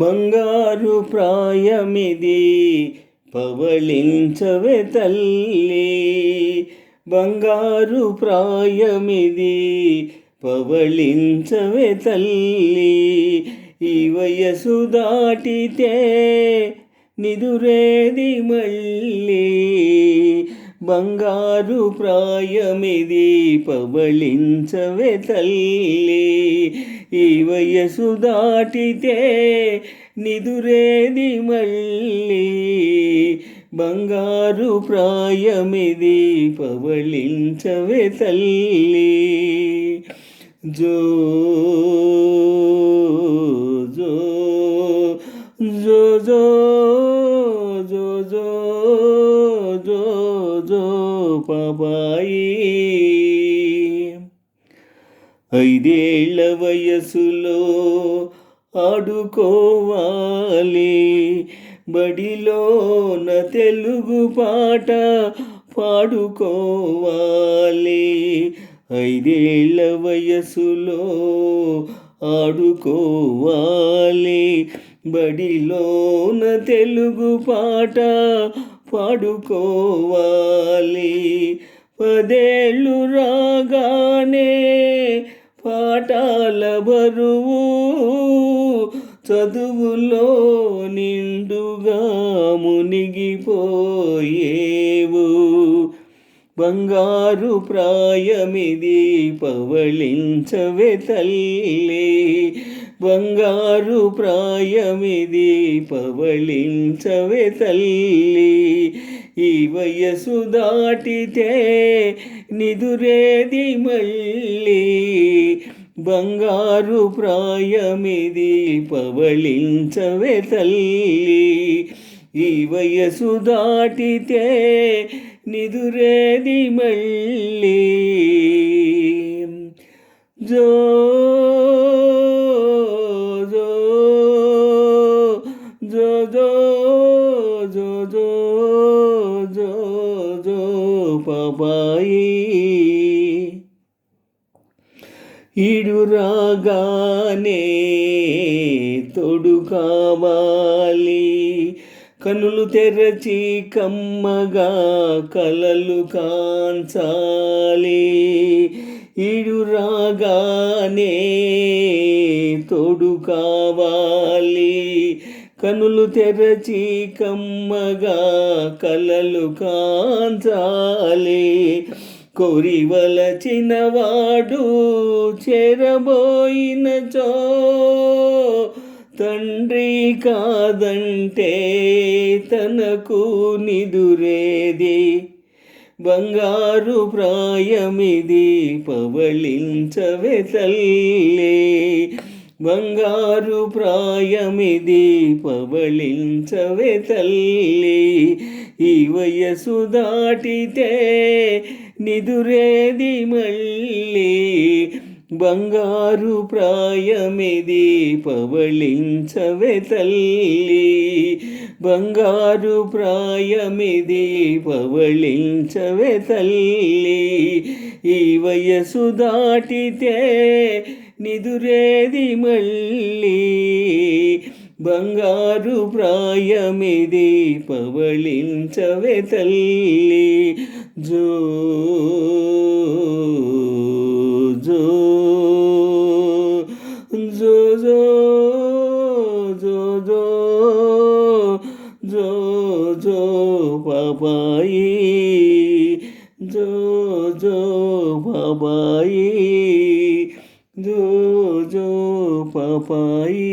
బంగారు ప్రాయమిది పవళించవే తల్లి, బంగారు ప్రాయమిది పవళించవే తల్లి. ఈ వయసు దాటితే నిదురేది మళ్ళీ, బంగారు ప్రాయమిది పవళించవే తల్లి. ఈ వయసు దాటితే నిదురేది మళ్ళీ, బంగారు ప్రాయమిది పవళించవే తల్లి. జో జో జో జో జో జో జో జో పాపాయి. 5 ఏళ్ల వయసులో ఆడుకోవాలి, బడిలోన తెలుగు పాట పాడుకోవాలి. 5 ఏళ్ల వయసులో ఆడుకోవాలి, బడిలోన తెలుగు పాట పాడుకోవాలి. 10 ఏళ్ళు రాగానే పాఠాల బరువు చదువులో నిండుగా మునిగిపోయేవు. బంగారు ప్రాయమిది పవళించవే తల్లి, బంగారు ప్రాయమిది పవళించవే తల్లి. ఈ వయసు దాటితే నిదురేది మళ్ళీ, బంగారు ప్రాయమిది పవళించవే తల్లి. ఈ వయసు దాటితే నిదురేది మళ్ళీ. జో జో జో జో జో జో జో జో పాపాయి. ఈడు రాగానే తోడు కావాలి, కనులు తెరచి కమ్మగా కలలు కాంచాలి. ఈడు రాగానే తోడు కావాలి, కనులు తెరచి కమ్మగా కలలు కాంచాలి. కోరివలచినవాడు చేరబోయినచో తండ్రి కాదంటే తనకు నిదురేది. బంగారు ప్రాయమిది పవళించవే తల్లి, బంగారు ప్రాయమిది పవళించవే తల్లి. ఈ వయసు దాటితే నిదురేది మళ్ళీ, బంగారు ప్రాయమిది పవళించవే తల్లి, బంగారు ప్రాయమిది పవళించవే తల్లి. ఈ వయసు దాటితే నిదురేది మళ్ళీ, బంగారు ప్రాయమిది పవళించవే తల్లి. జో జో జో జో జో జో జో జో పాపాయి. జో జో పాపాయి, జో జో పాపాయి.